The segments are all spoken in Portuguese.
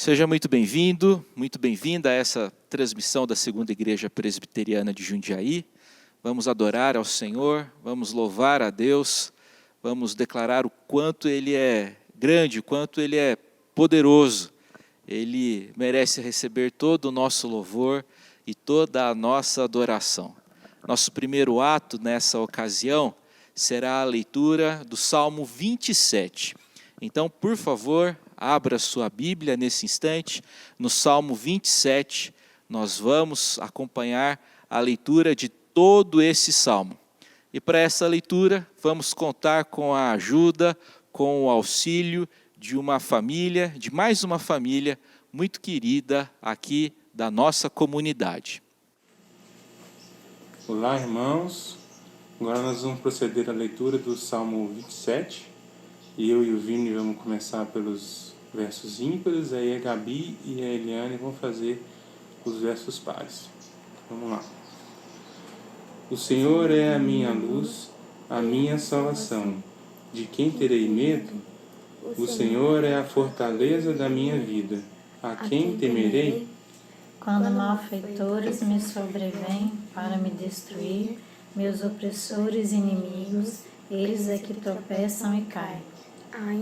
Seja muito bem-vindo, muito bem-vinda a essa transmissão da Segunda Igreja Presbiteriana de Jundiaí. Vamos adorar ao Senhor, vamos louvar a Deus, vamos declarar o quanto Ele é grande, o quanto Ele é poderoso. Ele merece receber todo o nosso louvor e toda a nossa adoração. Nosso primeiro ato nessa ocasião será a leitura do Salmo 27. Então, por favor, abra sua Bíblia nesse instante, no Salmo 27, nós vamos acompanhar a leitura de todo esse Salmo. E para essa leitura, vamos contar com a ajuda, com o auxílio de uma família, de mais uma família muito querida aqui da nossa comunidade. Olá, irmãos. Agora nós vamos proceder à leitura do Salmo 27. Eu e o Vini vamos começar pelos versos ímpares, aí a Gabi e a Eliane vão fazer os versos pares. Vamos lá. O Senhor é a minha luz, a minha salvação. De quem terei medo? O Senhor é a fortaleza da minha vida. A quem temerei? Quando malfeitores me sobrevêm para me destruir, meus opressores e inimigos, eles é que tropeçam e caem.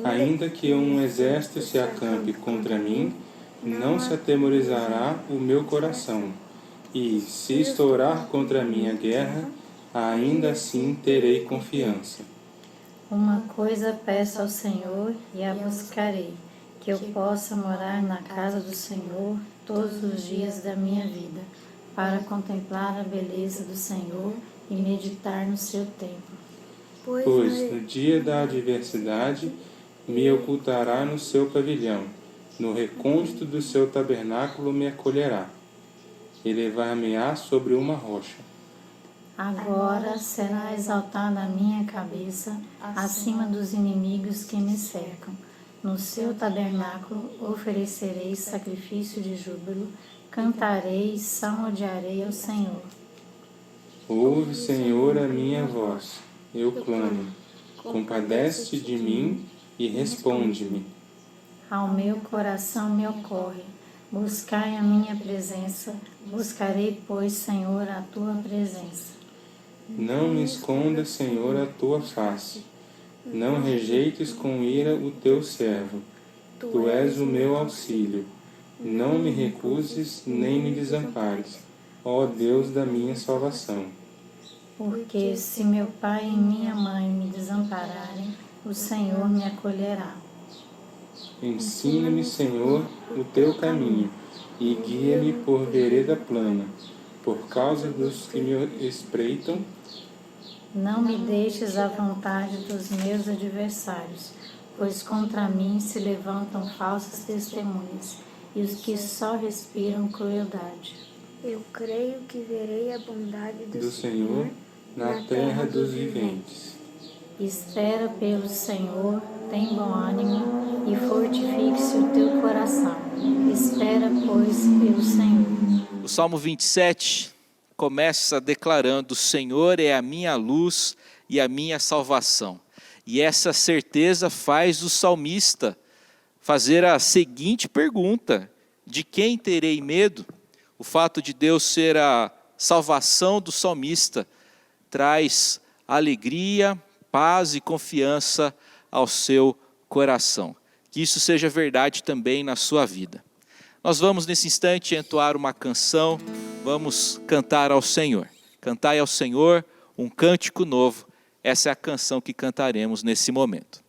Ainda que um exército se acampe contra mim, não se atemorizará o meu coração. E, se estourar contra mim a guerra, ainda assim terei confiança. Uma coisa peço ao Senhor e a buscarei, que eu possa morar na casa do Senhor todos os dias da minha vida, para contemplar a beleza do Senhor e meditar no seu templo. Pois no dia da adversidade me ocultará no seu pavilhão, no recôndito do seu tabernáculo me acolherá. Elevar-me-á sobre uma rocha. Agora será exaltada a minha cabeça acima dos inimigos que me cercam. No seu tabernáculo oferecerei sacrifício de júbilo, cantarei e salmodiarei ao Senhor. Ouve, Senhor, a minha voz, eu clamo. Compadece-te de mim e responde-me. Ao meu coração me ocorre, buscai a minha presença, buscarei, pois, Senhor, a tua presença. Não me esconda, Senhor, a tua face. Não rejeites com ira o teu servo. Tu és o meu auxílio. Não me recuses nem me desampares, ó Deus da minha salvação. Porque se meu pai e minha mãe me desampararem, o Senhor me acolherá. Ensina-me, Senhor, o teu caminho e guia-me por vereda plana, por causa dos que me espreitam. Não me deixes à vontade dos meus adversários, pois contra mim se levantam falsas testemunhas e os que só respiram crueldade. Eu creio que verei a bondade do Senhor na terra dos viventes. Espera pelo Senhor, tem bom ânimo e fortifique-se o teu coração. Espera, pois, pelo Senhor. O Salmo 27 começa declarando: o Senhor é a minha luz e a minha salvação. E essa certeza faz o salmista fazer a seguinte pergunta: de quem terei medo? O fato de Deus ser a salvação do salmista traz alegria, paz e confiança ao seu coração. Que isso seja verdade também na sua vida. Nós vamos nesse instante entoar uma canção, vamos cantar ao Senhor. Cantai ao Senhor um cântico novo. Essa é a canção que cantaremos nesse momento.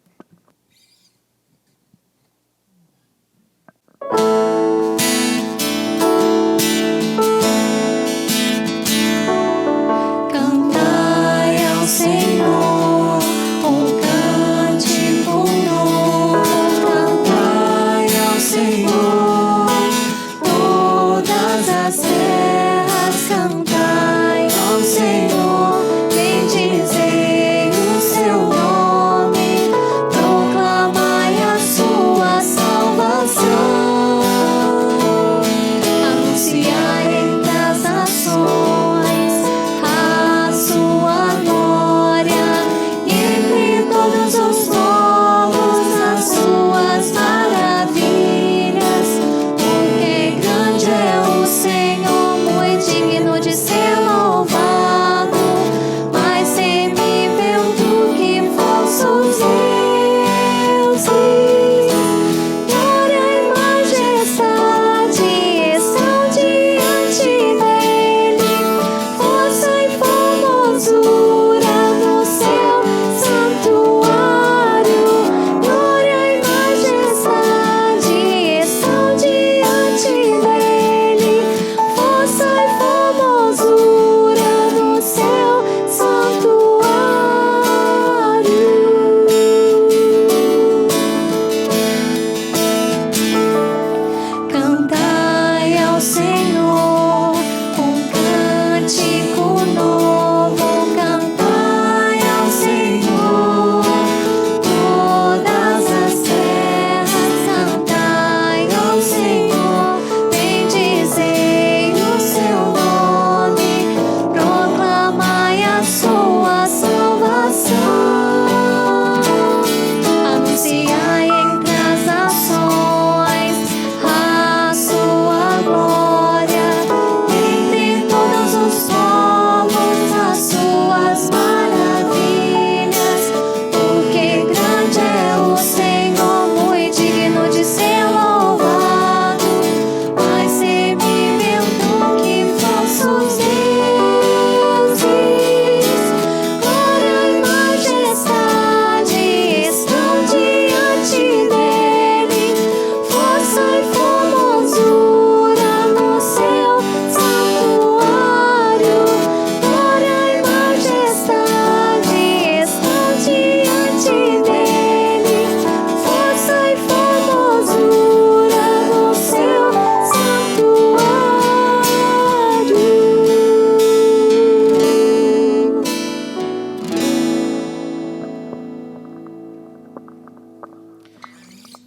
Cantai ao Senhor um cântico novo. Cantai ao Senhor todas as terras. Cantai ao Senhor, bendizei o seu nome.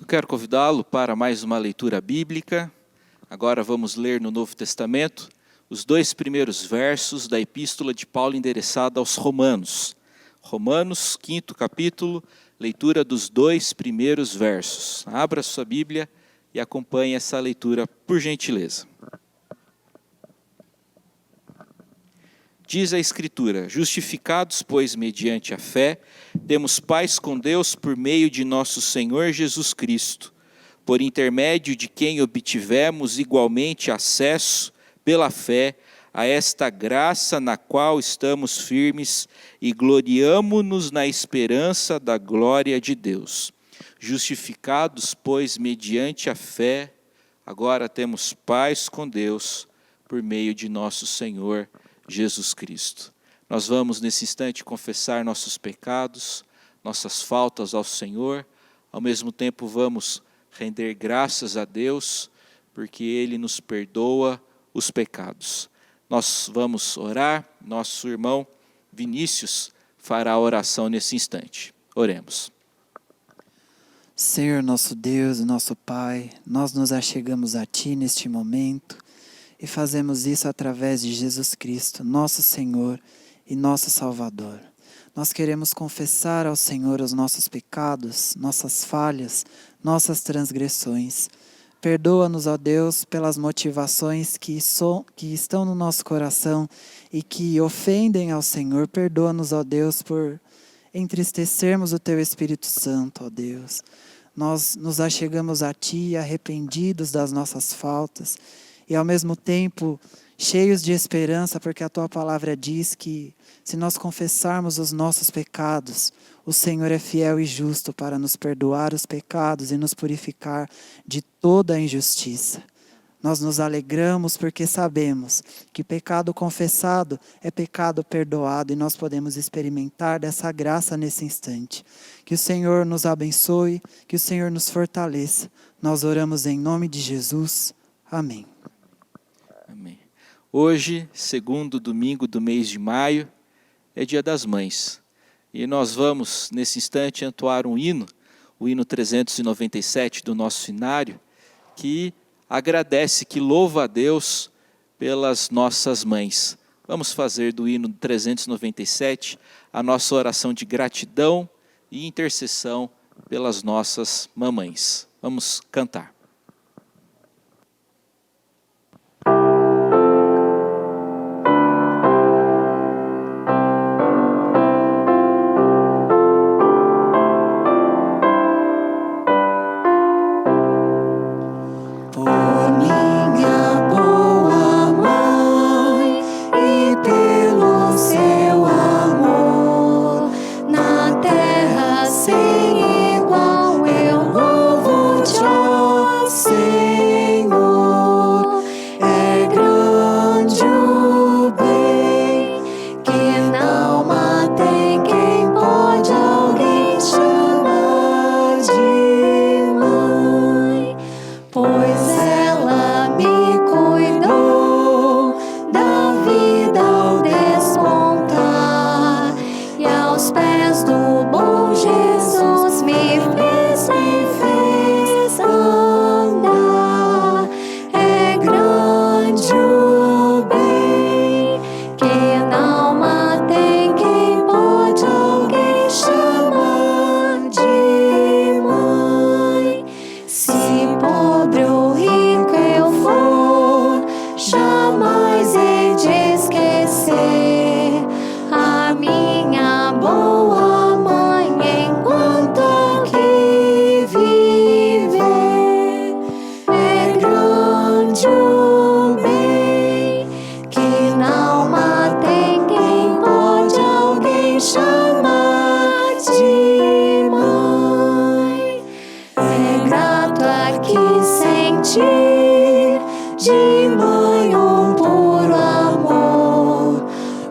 Eu quero convidá-lo para mais uma leitura bíblica. Agora vamos ler no Novo Testamento os 2 primeiros versos da epístola de Paulo endereçada aos Romanos. Romanos, 5º capítulo, leitura dos 2 primeiros versos. Abra sua Bíblia e acompanhe essa leitura, por gentileza. Diz a Escritura: justificados, pois, mediante a fé, temos paz com Deus por meio de nosso Senhor Jesus Cristo, por intermédio de quem obtivemos igualmente acesso, pela fé, a esta graça na qual estamos firmes e gloriamo-nos na esperança da glória de Deus. Justificados, pois, mediante a fé, agora temos paz com Deus por meio de nosso Senhor Jesus Cristo. Nós vamos nesse instante confessar nossos pecados, nossas faltas ao Senhor, ao mesmo tempo vamos render graças a Deus, porque Ele nos perdoa os pecados. Nós vamos orar, nosso irmão Vinícius fará a oração nesse instante. Oremos. Senhor nosso Deus e nosso Pai, nós nos achegamos a Ti neste momento e fazemos isso através de Jesus Cristo, nosso Senhor e nosso Salvador. Nós queremos confessar ao Senhor os nossos pecados, nossas falhas, nossas transgressões. Perdoa-nos, ó Deus, pelas motivações que estão no nosso coração e que ofendem ao Senhor. Perdoa-nos, ó Deus, por entristecermos o Teu Espírito Santo, ó Deus. Nós nos achegamos a Ti arrependidos das nossas faltas e ao mesmo tempo cheios de esperança, porque a Tua palavra diz que se nós confessarmos os nossos pecados, o Senhor é fiel e justo para nos perdoar os pecados e nos purificar de toda a injustiça. Nós nos alegramos porque sabemos que pecado confessado é pecado perdoado e nós podemos experimentar dessa graça nesse instante. Que o Senhor nos abençoe, que o Senhor nos fortaleça. Nós oramos em nome de Jesus. Amém. Amém. Hoje, segundo domingo do mês de maio, é Dia das Mães. E nós vamos, nesse instante, entoar um hino, o hino 397 do nosso sinário, que agradece, que louva a Deus pelas nossas mães. Vamos fazer do hino 397 a nossa oração de gratidão e intercessão pelas nossas mamães. Vamos cantar.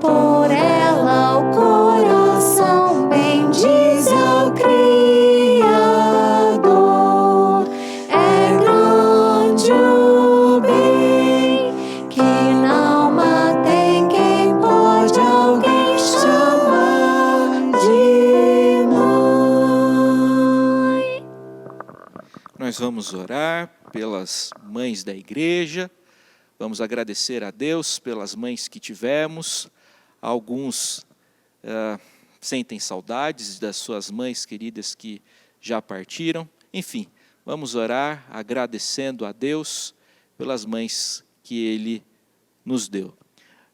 Por ela o coração nós vamos orar pelas mães da igreja, vamos agradecer a Deus pelas mães que tivemos. Alguns sentem saudades das suas mães queridas que já partiram. Enfim, vamos orar agradecendo a Deus pelas mães que Ele nos deu,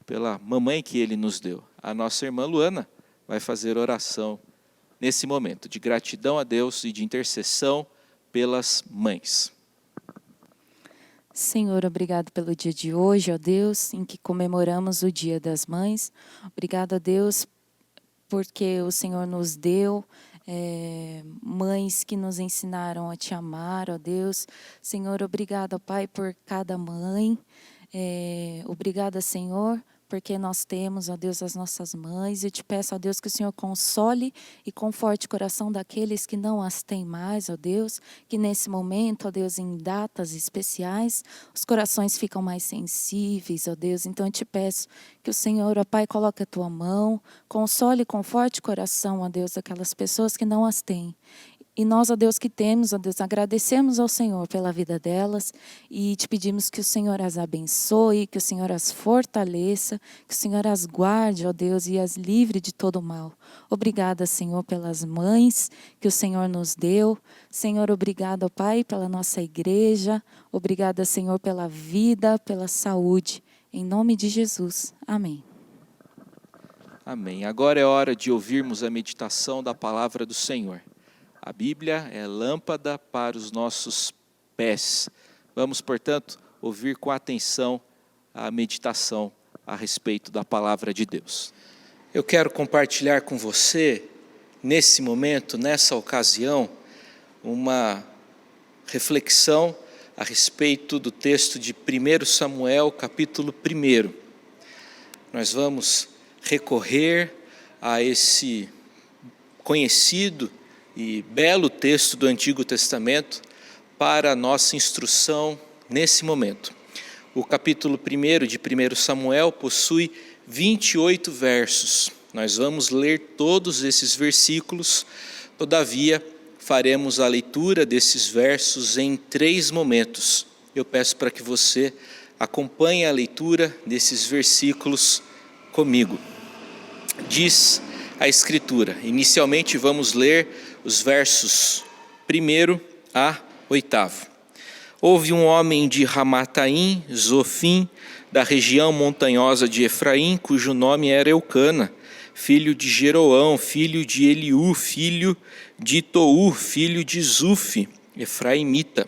pela mamãe que Ele nos deu. A nossa irmã Luana vai fazer oração nesse momento de gratidão a Deus e de intercessão pelas mães. Senhor, obrigado pelo dia de hoje, ó Deus, em que comemoramos o Dia das Mães. Obrigado a Deus porque o Senhor nos deu mães que nos ensinaram a te amar, ó Deus. Senhor, obrigado, ó Pai, por cada mãe. Obrigada, Senhor, porque nós temos, ó Deus, as nossas mães. Eu te peço, ó Deus, que o Senhor console e conforte o coração daqueles que não as têm mais, ó Deus, que nesse momento, ó Deus, em datas especiais, os corações ficam mais sensíveis, ó Deus. Então eu te peço que o Senhor, ó Pai, coloque a tua mão, console e conforte o coração, ó Deus, daquelas pessoas que não as têm. E nós, ó Deus, que temos, ó Deus, agradecemos ao Senhor pela vida delas e te pedimos que o Senhor as abençoe, que o Senhor as fortaleça, que o Senhor as guarde, ó Deus, e as livre de todo mal. Obrigada, Senhor, pelas mães que o Senhor nos deu. Senhor, obrigado, ó Pai, pela nossa igreja. Obrigada, Senhor, pela vida, pela saúde. Em nome de Jesus. Amém. Amém. Agora é hora de ouvirmos a meditação da palavra do Senhor. A Bíblia é lâmpada para os nossos pés. Vamos, portanto, ouvir com atenção a meditação a respeito da palavra de Deus. Eu quero compartilhar com você, nesse momento, nessa ocasião, uma reflexão a respeito do texto de 1 Samuel, capítulo 1. Nós vamos recorrer a esse conhecido e belo texto do Antigo Testamento para a nossa instrução nesse momento. O capítulo 1 de 1 Samuel possui 28 versos. Nós vamos ler todos esses versículos, todavia faremos a leitura desses versos em 3 momentos. Eu peço para que você acompanhe a leitura desses versículos comigo. Diz a Escritura, inicialmente vamos ler os versos 1 a 8. Houve um homem de Ramataim, Zofim, da região montanhosa de Efraim, cujo nome era Eucana, filho de Jeroão, filho de Eliú, filho de Tou, filho de Zufi, efraimita.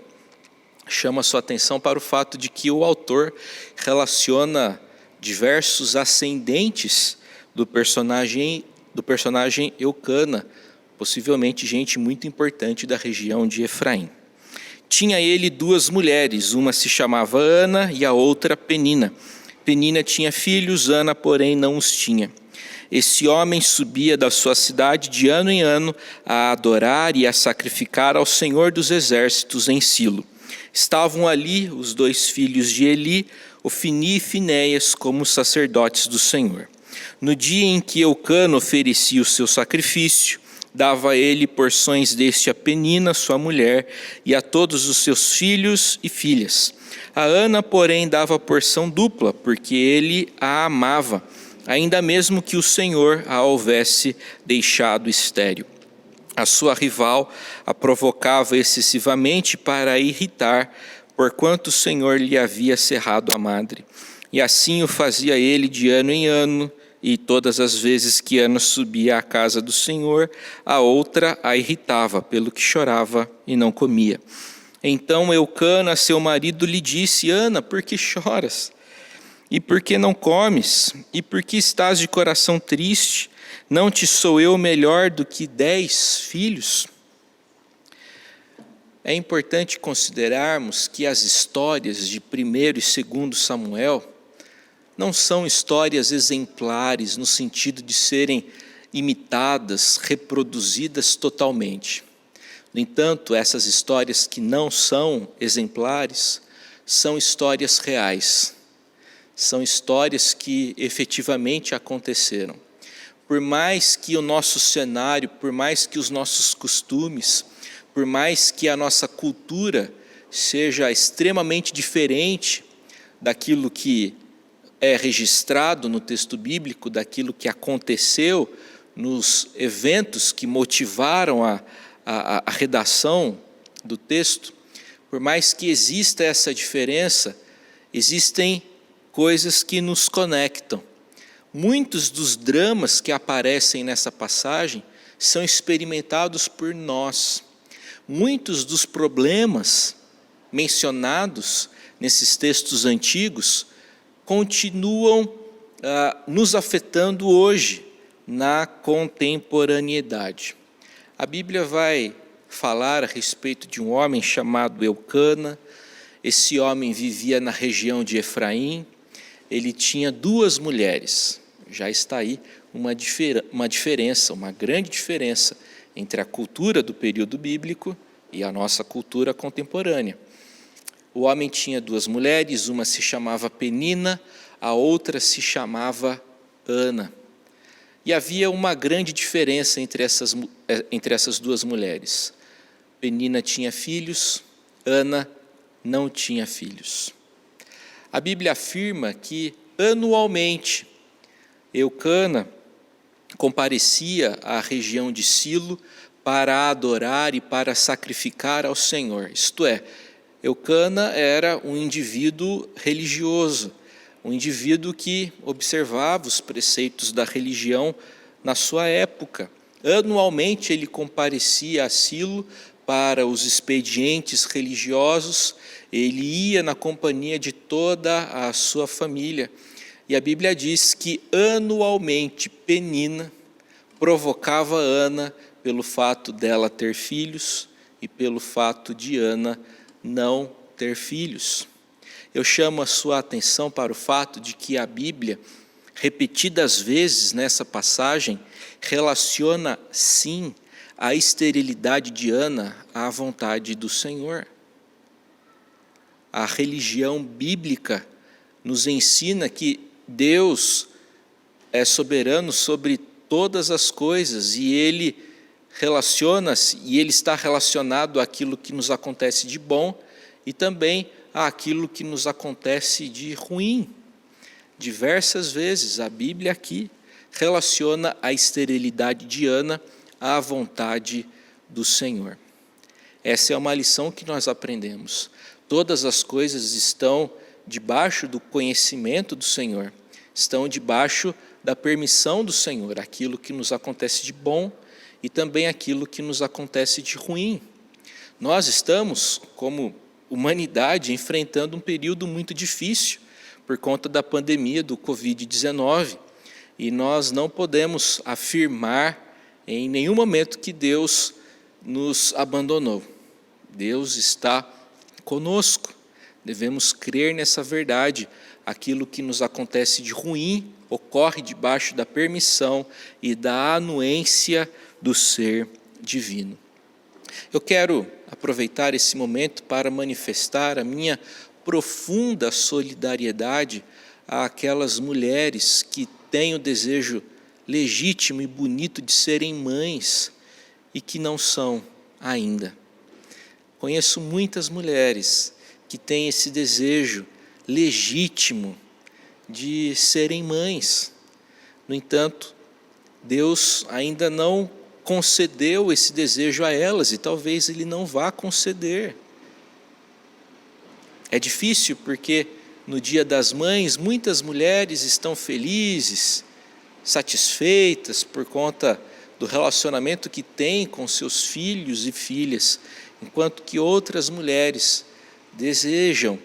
Chama sua atenção para o fato de que o autor relaciona diversos ascendentes do personagem Eucana, possivelmente gente muito importante da região de Efraim. Tinha ele 2 mulheres, uma se chamava Ana e a outra Penina. Penina tinha filhos, Ana, porém, não os tinha. Esse homem subia da sua cidade de ano em ano a adorar e a sacrificar ao Senhor dos Exércitos em Silo. Estavam ali os 2 filhos de Eli, Ofni e Finéias, como sacerdotes do Senhor. No dia em que Eucana oferecia o seu sacrifício, dava ele porções deste a Penina, sua mulher, e a todos os seus filhos e filhas. A Ana, porém, dava porção dupla, porque ele a amava, ainda mesmo que o Senhor a houvesse deixado estéril. A sua rival a provocava excessivamente para a irritar, porquanto o Senhor lhe havia cerrado a madre. E assim o fazia ele de ano em ano, e todas as vezes que Ana subia à casa do Senhor, a outra a irritava, pelo que chorava e não comia. Então Eucana, seu marido, lhe disse: Ana, por que choras? E por que não comes? E por que estás de coração triste? Não te sou eu melhor do que 10 filhos? É importante considerarmos que as histórias de 1 e 2 Samuel não são histórias exemplares no sentido de serem imitadas, reproduzidas totalmente. No entanto, essas histórias que não são exemplares são histórias reais. São histórias que efetivamente aconteceram. Por mais que o nosso cenário, por mais que os nossos costumes, por mais que a nossa cultura seja extremamente diferente daquilo que é registrado no texto bíblico, daquilo que aconteceu nos eventos que motivaram a redação do texto, por mais que exista essa diferença, existem coisas que nos conectam. Muitos dos dramas que aparecem nessa passagem são experimentados por nós. Muitos dos problemas mencionados nesses textos antigos continuam nos afetando hoje, na contemporaneidade. A Bíblia vai falar a respeito de um homem chamado Eucana. Esse homem vivia na região de Efraim. Ele tinha 2 mulheres. Já está aí uma diferença, uma grande diferença entre a cultura do período bíblico e a nossa cultura contemporânea. O homem tinha 2 mulheres, uma se chamava Penina, a outra se chamava Ana. E havia uma grande diferença entre essas 2 mulheres. Penina tinha filhos, Ana não tinha filhos. A Bíblia afirma que anualmente Eucana comparecia à região de Silo para adorar e para sacrificar ao Senhor. Isto é, Eucana era um indivíduo religioso, um indivíduo que observava os preceitos da religião na sua época. Anualmente ele comparecia a Silo para os expedientes religiosos, ele ia na companhia de toda a sua família. E a Bíblia diz que anualmente Penina provocava Ana pelo fato dela ter filhos e pelo fato de Ana não ter filhos. Eu chamo a sua atenção para o fato de que a Bíblia, repetidas vezes nessa passagem, relaciona sim a esterilidade de Ana à vontade do Senhor. A religião bíblica nos ensina que Deus é soberano sobre todas as coisas e Ele relaciona-se e Ele está relacionado àquilo que nos acontece de bom e também àquilo que nos acontece de ruim. Diversas vezes a Bíblia aqui relaciona a esterilidade de Ana à vontade do Senhor. Essa é uma lição que nós aprendemos. Todas as coisas estão debaixo do conhecimento do Senhor, estão debaixo da permissão do Senhor, aquilo que nos acontece de bom e também aquilo que nos acontece de ruim. Nós estamos, como humanidade, enfrentando um período muito difícil por conta da pandemia do Covid-19 e nós não podemos afirmar em nenhum momento que Deus nos abandonou. Deus está conosco, devemos crer nessa verdade. Aquilo que nos acontece de ruim ocorre debaixo da permissão e da anuência do ser divino. Eu quero aproveitar esse momento para manifestar a minha profunda solidariedade àquelas mulheres que têm o desejo legítimo e bonito de serem mães e que não são ainda. Conheço muitas mulheres que têm esse desejo legítimo de serem mães. No entanto, Deus ainda não concedeu esse desejo a elas e talvez Ele não vá conceder. É difícil porque no Dia das Mães muitas mulheres estão felizes, satisfeitas por conta do relacionamento que têm com seus filhos e filhas, enquanto que outras mulheres desejam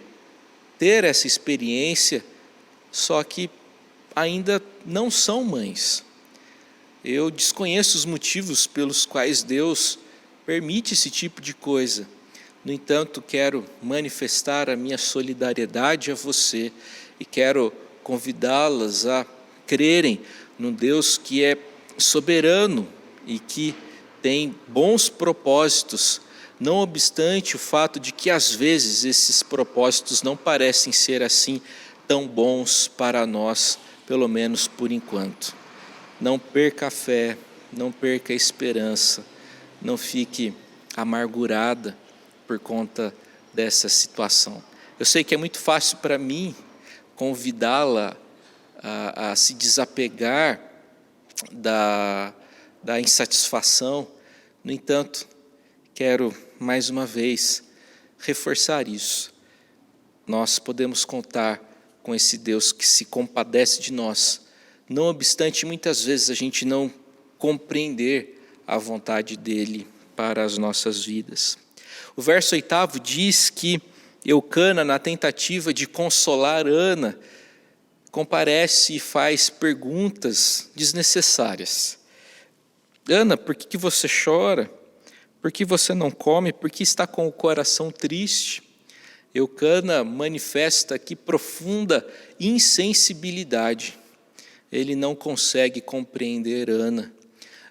ter essa experiência, só que ainda não são mães. Eu desconheço os motivos pelos quais Deus permite esse tipo de coisa. No entanto, quero manifestar a minha solidariedade a você e quero convidá-las a crerem num Deus que é soberano e que tem bons propósitos, não obstante o fato de que às vezes esses propósitos não parecem ser assim tão bons para nós, pelo menos por enquanto. Não perca a fé, não perca a esperança, não fique amargurada por conta dessa situação. Eu sei que é muito fácil para mim convidá-la a se desapegar da insatisfação. No entanto, quero mais uma vez reforçar isso. Nós podemos contar com esse Deus que se compadece de nós, não obstante muitas vezes a gente não compreender a vontade dele para as nossas vidas. O verso 8 diz que Eucana, na tentativa de consolar Ana, comparece e faz perguntas desnecessárias. Ana, por que você chora? Por que você não come? Por que está com o coração triste? Eucana manifesta aqui profunda insensibilidade. Ele não consegue compreender Ana.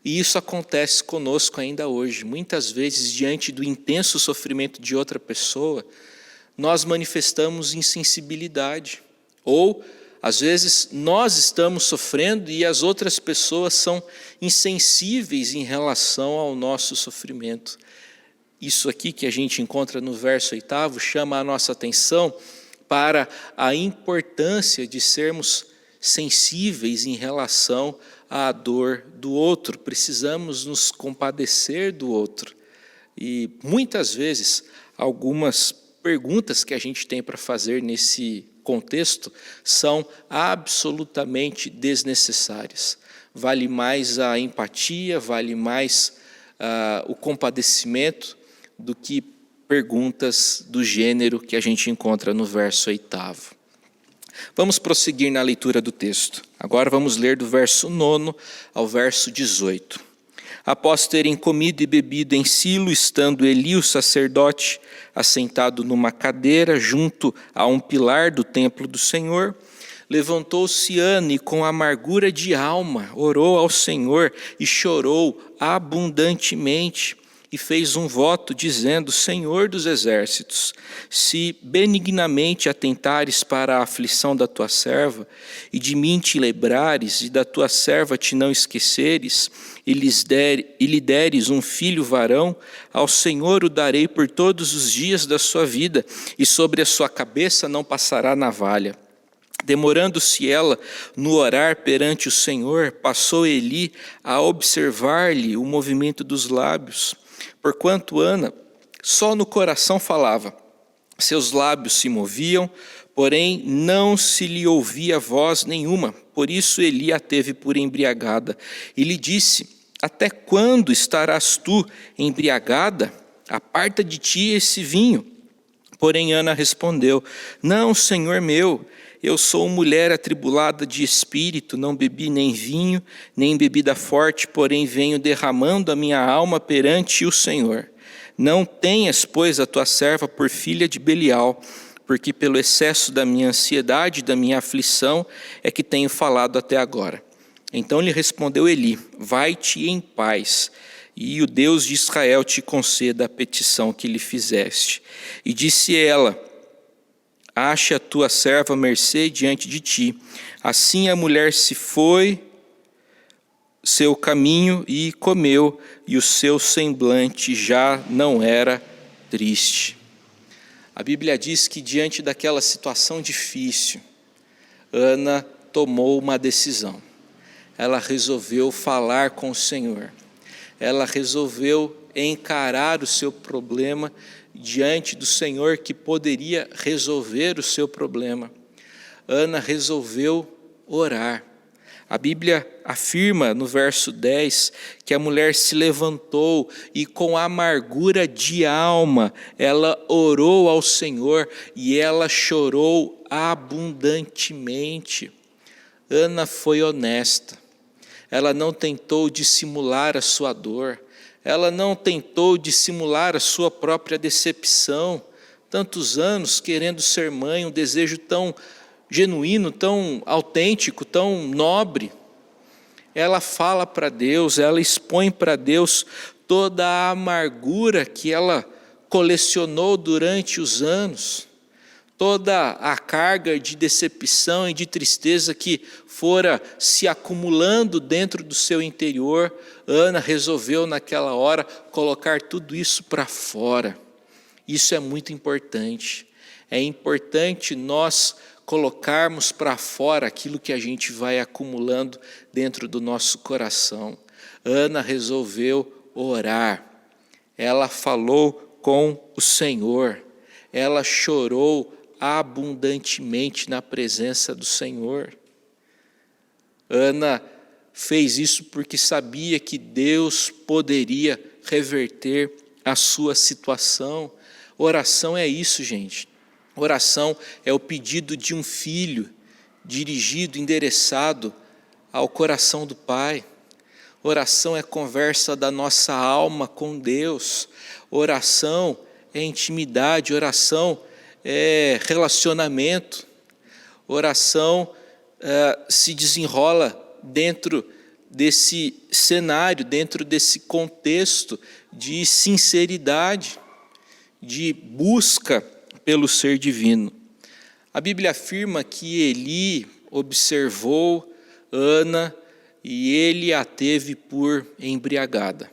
E isso acontece conosco ainda hoje. Muitas vezes, diante do intenso sofrimento de outra pessoa, nós manifestamos insensibilidade. Ou, às vezes, nós estamos sofrendo e as outras pessoas são insensíveis em relação ao nosso sofrimento. Isso aqui que a gente encontra no verso 8 chama a nossa atenção para a importância de sermos sensíveis em relação à dor do outro. Precisamos nos compadecer do outro. E muitas vezes, algumas perguntas que a gente tem para fazer nesse contexto são absolutamente desnecessárias. Vale mais a empatia, vale mais o compadecimento do que perguntas do gênero que a gente encontra no verso 8. Vamos prosseguir na leitura do texto. Agora vamos ler do verso 9 ao verso 18. Após terem comido e bebido em Silo, estando Eli, o sacerdote, assentado numa cadeira junto a um pilar do templo do Senhor, levantou-se Ana e com amargura de alma orou ao Senhor e chorou abundantemente. E fez um voto dizendo: Senhor dos exércitos, se benignamente atentares para a aflição da tua serva, e de mim te lembrares, e da tua serva te não esqueceres, e lhe deres um filho varão, ao Senhor o darei por todos os dias da sua vida, e sobre a sua cabeça não passará navalha. Demorando-se ela no orar perante o Senhor, passou Eli a observar-lhe o movimento dos lábios. Porquanto Ana só no coração falava, seus lábios se moviam, porém não se lhe ouvia voz nenhuma. Por isso Eli a teve por embriagada. E lhe disse: até quando estarás tu embriagada? Aparta de ti esse vinho. Porém Ana respondeu: não, Senhor meu, eu sou mulher atribulada de espírito, não bebi nem vinho, nem bebida forte, porém venho derramando a minha alma perante o Senhor. Não tenhas, pois, a tua serva por filha de Belial, porque pelo excesso da minha ansiedade e da minha aflição é que tenho falado até agora. Então lhe respondeu Eli: vai-te em paz, e o Deus de Israel te conceda a petição que lhe fizeste. E disse ela: ache a tua serva mercê diante de ti. Assim a mulher se foi seu caminho e comeu, e o seu semblante já não era triste. A Bíblia diz que diante daquela situação difícil, Ana tomou uma decisão. Ela resolveu falar com o Senhor. Ela resolveu encarar o seu problema diante do Senhor, que poderia resolver o seu problema. Ana resolveu orar. A Bíblia afirma no verso 10 que a mulher se levantou e com amargura de alma ela orou ao Senhor e ela chorou abundantemente. Ana foi honesta. Ela não tentou dissimular a sua dor. Ela não tentou dissimular a sua própria decepção. Tantos anos querendo ser mãe, um desejo tão genuíno, tão autêntico, tão nobre. Ela fala para Deus, ela expõe para Deus toda a amargura que ela colecionou durante os anos, toda a carga de decepção e de tristeza que fora se acumulando dentro do seu interior, Ana resolveu naquela hora colocar tudo isso para fora. Isso é muito importante. É importante nós colocarmos para fora aquilo que a gente vai acumulando dentro do nosso coração. Ana resolveu orar. Ela falou com o Senhor. Ela chorou abundantemente na presença do Senhor. Ana fez isso porque sabia que Deus poderia reverter a sua situação. Oração é isso, gente. Oração é o pedido de um filho dirigido, endereçado ao coração do Pai. Oração é conversa da nossa alma com Deus. Oração é intimidade, oração é relacionamento. Oração se desenrola dentro desse cenário, dentro desse contexto de sinceridade, de busca pelo ser divino. A Bíblia afirma que Eli observou Ana e ele a teve por embriagada,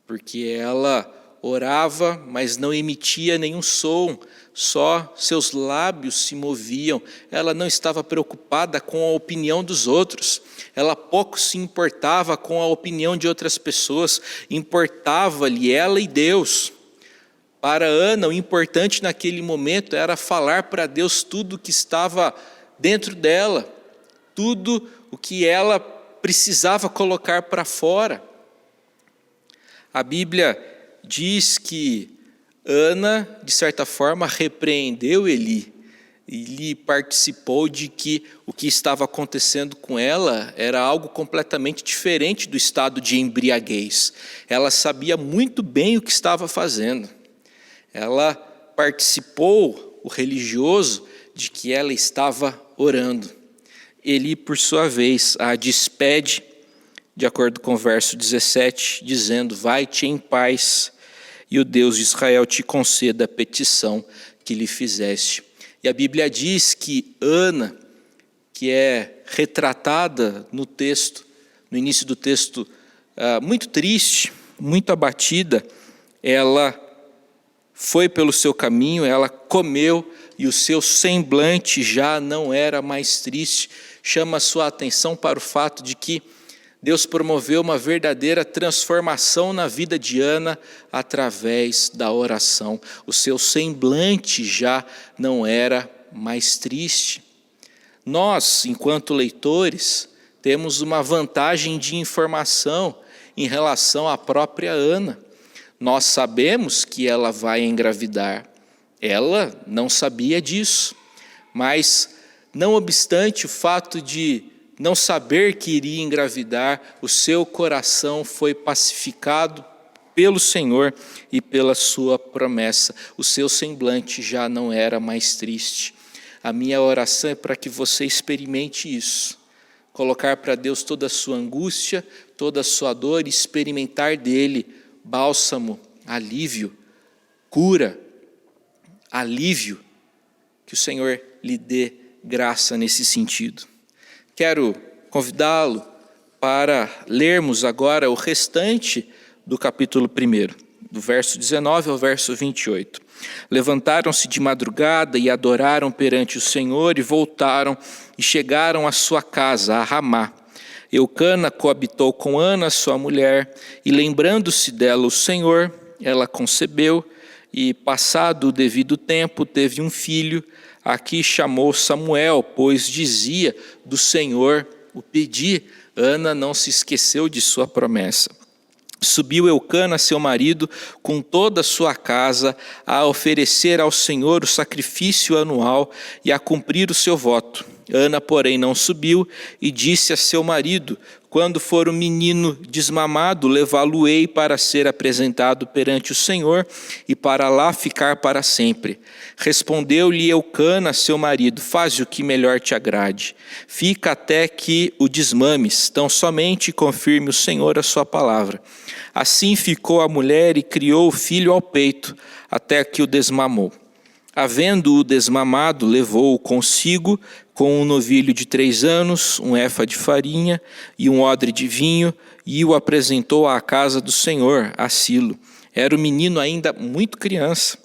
porque ela orava, mas não emitia nenhum som, só seus lábios se moviam. Ela não estava preocupada com a opinião dos outros, ela pouco se importava com a opinião de outras pessoas, importava-lhe ela e Deus. Para Ana, o importante naquele momento era falar para Deus tudo o que estava dentro dela, tudo o que ela precisava colocar para fora. A Bíblia diz que Ana, de certa forma, repreendeu Eli. Ele participou de que o que estava acontecendo com ela era algo completamente diferente do estado de embriaguez. Ela sabia muito bem o que estava fazendo. Ela participou, o religioso, de que ela estava orando. Eli, por sua vez, a despede, de acordo com o verso 17, dizendo: vai-te em paz, e o Deus de Israel te conceda a petição que lhe fizeste. E a Bíblia diz que Ana, que é retratada no texto, no início do texto, muito triste, muito abatida, ela foi pelo seu caminho, ela comeu e o seu semblante já não era mais triste. Chama a sua atenção para o fato de que Deus promoveu uma verdadeira transformação na vida de Ana através da oração. O seu semblante já não era mais triste. Nós, enquanto leitores, temos uma vantagem de informação em relação à própria Ana. Nós sabemos que ela vai engravidar. Ela não sabia disso, mas não obstante o fato de não saber que iria engravidar, o seu coração foi pacificado pelo Senhor e pela sua promessa. O seu semblante já não era mais triste. A minha oração é para que você experimente isso. Colocar para Deus toda a sua angústia, toda a sua dor, e experimentar dele bálsamo, alívio, cura, alívio. Que o Senhor lhe dê graça nesse sentido. Quero convidá-lo para lermos agora o restante do capítulo 1, do verso 19 ao verso 28. Levantaram-se de madrugada e adoraram perante o Senhor e voltaram e chegaram à sua casa, a Ramá. Eucana coabitou com Ana, sua mulher, e lembrando-se dela o Senhor, ela concebeu e, passado o devido tempo, teve um filho, a que chamou Samuel, pois dizia: do Senhor o pedi. Ana não se esqueceu de sua promessa. Subiu Eucana, seu marido, com toda a sua casa, a oferecer ao Senhor o sacrifício anual e a cumprir o seu voto. Ana, porém, não subiu e disse a seu marido: quando for o menino desmamado, levá-lo-ei para ser apresentado perante o Senhor e para lá ficar para sempre. Respondeu-lhe Eucana, seu marido: faze o que melhor te agrade. Fica até que o desmames, tão somente confirme o Senhor a sua palavra. Assim ficou a mulher e criou o filho ao peito, até que o desmamou. Havendo-o desmamado, levou-o consigo com um novilho de 3 anos, um efa de farinha e um odre de vinho, e o apresentou à casa do Senhor, a Silo. Era o menino ainda muito criança.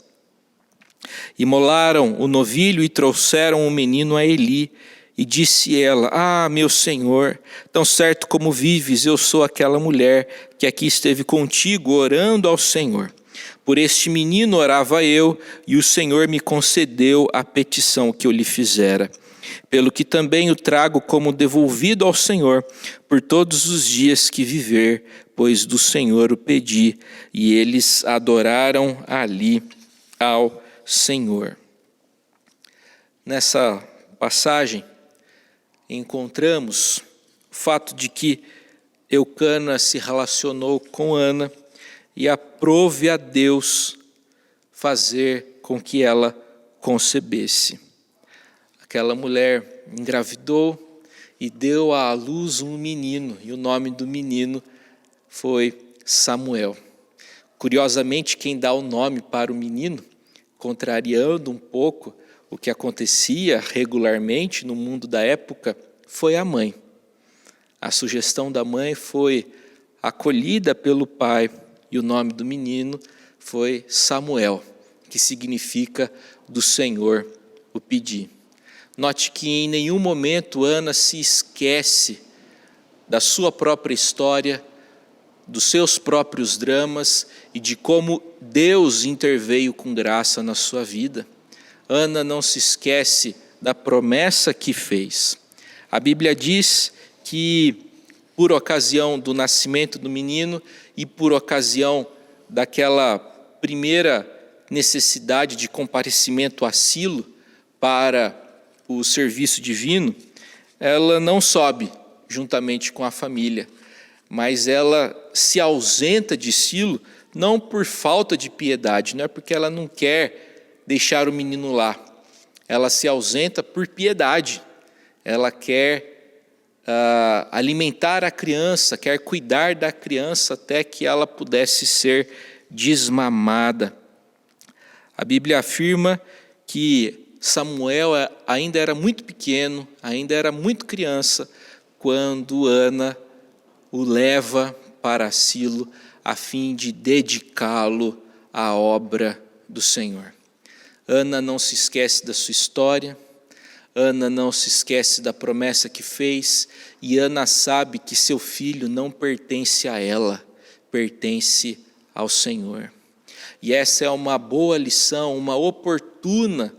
Imolaram o novilho e trouxeram o menino a Eli. E disse ela: Ah, meu Senhor, tão certo como vives, eu sou aquela mulher que aqui esteve contigo orando ao Senhor. Por este menino orava eu, e o Senhor me concedeu a petição que eu lhe fizera. Pelo que também o trago como devolvido ao Senhor, por todos os dias que viver, pois do Senhor o pedi. E eles adoraram ali ao Senhor. Nessa passagem, encontramos o fato de que Eucana se relacionou com Ana e aprove a Deus fazer com que ela concebesse. Aquela mulher engravidou e deu à luz um menino, e o nome do menino foi Samuel. Curiosamente, quem dá o nome para o menino, contrariando um pouco o que acontecia regularmente no mundo da época, foi a mãe. A sugestão da mãe foi acolhida pelo pai, e o nome do menino foi Samuel, que significa do Senhor o pedi. Note que em nenhum momento Ana se esquece da sua própria história, dos seus próprios dramas e de como Deus interveio com graça na sua vida. Ana não se esquece da promessa que fez. A Bíblia diz que, por ocasião do nascimento do menino e por ocasião daquela primeira necessidade de comparecimento a Silo para o serviço divino, ela não sobe juntamente com a família, mas ela se ausenta de Silo não por falta de piedade, não é porque ela não quer deixar o menino lá. Ela se ausenta por piedade. Ela quer alimentar a criança, quer cuidar da criança até que ela pudesse ser desmamada. A Bíblia afirma que Samuel ainda era muito pequeno, ainda era muito criança, quando Ana o leva para Silo a fim de dedicá-lo à obra do Senhor. Ana não se esquece da sua história, Ana não se esquece da promessa que fez, e Ana sabe que seu filho não pertence a ela, pertence ao Senhor. E essa é uma boa lição, uma oportuna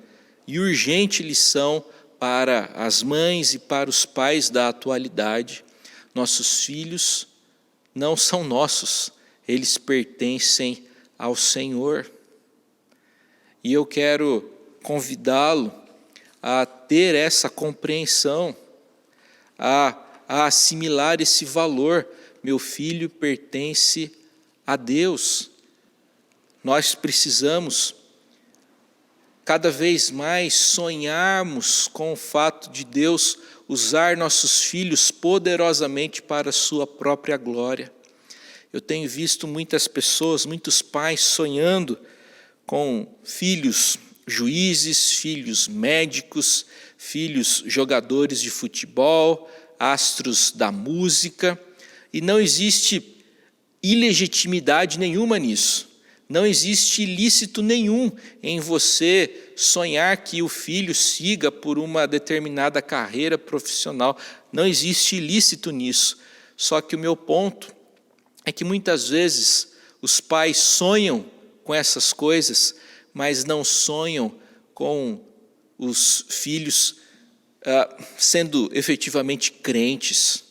e urgente lição para as mães e para os pais da atualidade. Nossos filhos não são nossos, eles pertencem ao Senhor. E eu quero convidá-lo a ter essa compreensão, a assimilar esse valor. Meu filho pertence a Deus. Nós precisamos cada vez mais sonharmos com o fato de Deus usar nossos filhos poderosamente para a sua própria glória. Eu tenho visto muitas pessoas, muitos pais sonhando com filhos juízes, filhos médicos, filhos jogadores de futebol, astros da música, e não existe ilegitimidade nenhuma nisso. Não existe ilícito nenhum em você sonhar que o filho siga por uma determinada carreira profissional. Não existe ilícito nisso. Só que o meu ponto é que muitas vezes os pais sonham com essas coisas, mas não sonham com os filhos sendo efetivamente crentes.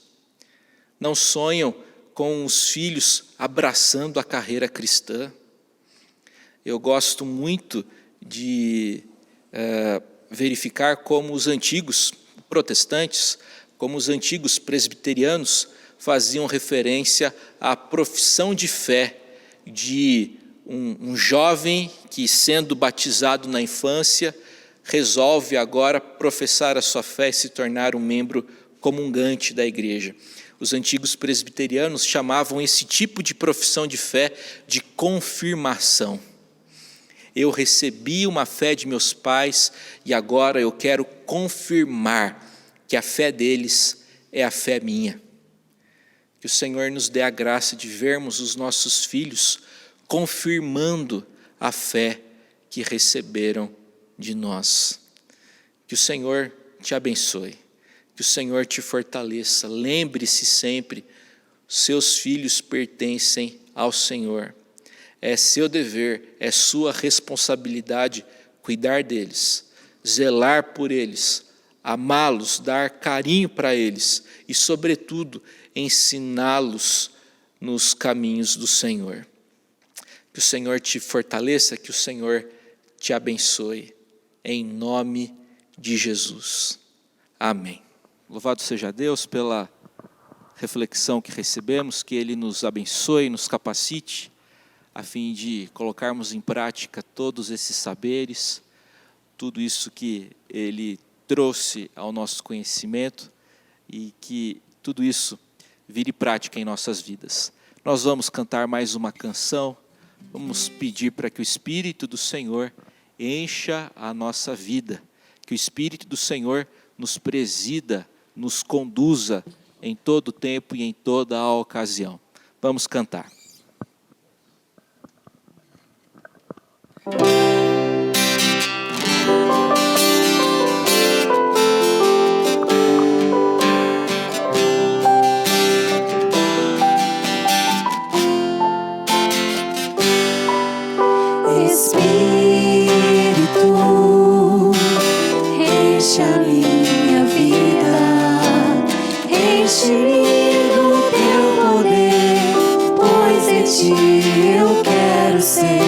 Não sonham com os filhos abraçando a carreira cristã. Eu gosto muito de verificar como os antigos protestantes, como os antigos presbiterianos faziam referência à profissão de fé de um jovem que, sendo batizado na infância, resolve agora professar a sua fé e se tornar um membro comungante da igreja. Os antigos presbiterianos chamavam esse tipo de profissão de fé de confirmação. eu recebi uma fé de meus pais e agora eu quero confirmar que a fé deles é a fé minha. Que o Senhor nos dê a graça de vermos os nossos filhos confirmando a fé que receberam de nós. Que o Senhor te abençoe, que o Senhor te fortaleça. Lembre-se sempre, seus filhos pertencem ao Senhor. É seu dever, é sua responsabilidade cuidar deles, zelar por eles, amá-los, dar carinho para eles e, sobretudo, ensiná-los nos caminhos do Senhor. Que o Senhor te fortaleça, que o Senhor te abençoe, em nome de Jesus. Amém. Louvado seja Deus pela reflexão que recebemos, que Ele nos abençoe, nos capacite, a fim de colocarmos em prática todos esses saberes, tudo isso que Ele trouxe ao nosso conhecimento e que tudo isso vire prática em nossas vidas. Nós vamos cantar mais uma canção, vamos pedir para que o Espírito do Senhor encha a nossa vida, que o Espírito do Senhor nos presida, nos conduza em todo o tempo e em toda a ocasião. Vamos cantar. Espírito, enche a minha vida, enche-me do teu poder, pois de ti eu quero ser.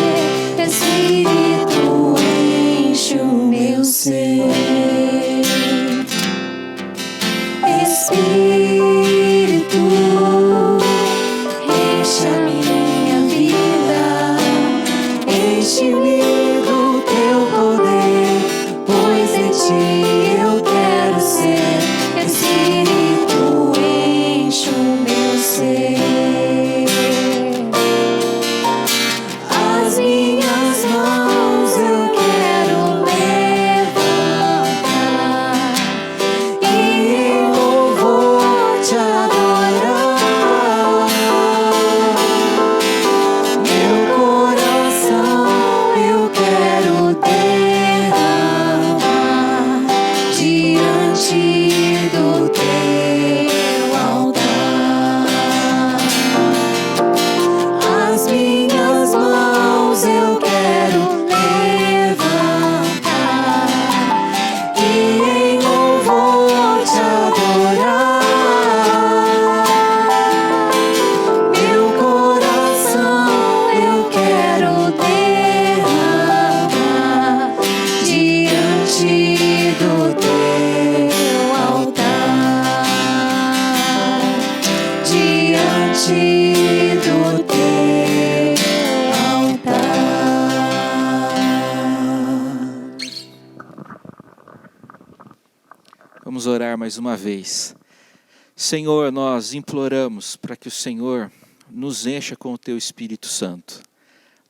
Espírito, enche o meu ser. Espírito, enche a minha vida, enche-me do teu poder, pois em ti eu quero ser. Espírito, enche o meu ser. As minhas mãos eu quero levantar e em louvor te adorar. Meu coração eu quero derramar diante do teu altar. As minhas mãos eu quero levantar e em louvor te adorar. Meu coração eu quero derramar diante do teu altar, diante do teu altar. Vamos orar mais uma vez. Senhor, nós imploramos para que o Senhor nos encha com o Teu Espírito Santo.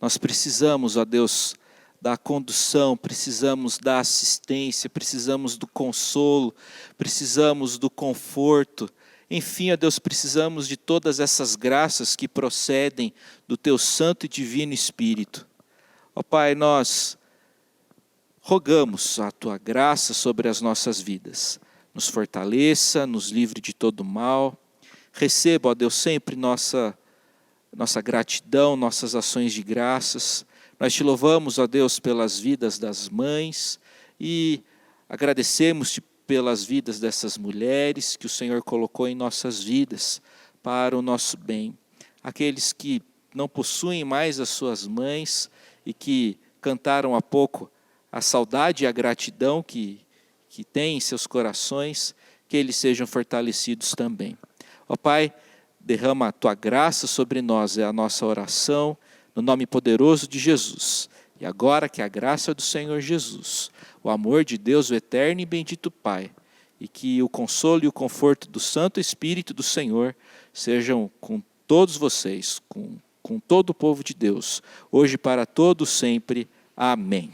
Nós precisamos, ó Deus, da condução, precisamos da assistência, precisamos do consolo, precisamos do conforto. Enfim, ó Deus, precisamos de todas essas graças que procedem do Teu Santo e Divino Espírito. Ó Pai, nós rogamos a Tua graça sobre as nossas vidas. Nos fortaleça, nos livre de todo mal. Receba, ó Deus, sempre nossa gratidão, nossas ações de graças. Nós Te louvamos, ó Deus, pelas vidas das mães e agradecemos-Te pelas vidas dessas mulheres que o Senhor colocou em nossas vidas para o nosso bem. Aqueles que não possuem mais as suas mães e que cantaram há pouco a saudade e a gratidão que têm em seus corações, que eles sejam fortalecidos também. Ó Pai, derrama a Tua graça sobre nós, é a nossa oração, no nome poderoso de Jesus. E agora que a graça do Senhor Jesus, o amor de Deus, o eterno e bendito Pai, e que o consolo e o conforto do Santo Espírito do Senhor sejam com todos vocês, com todo o povo de Deus, hoje para todos sempre. Amém.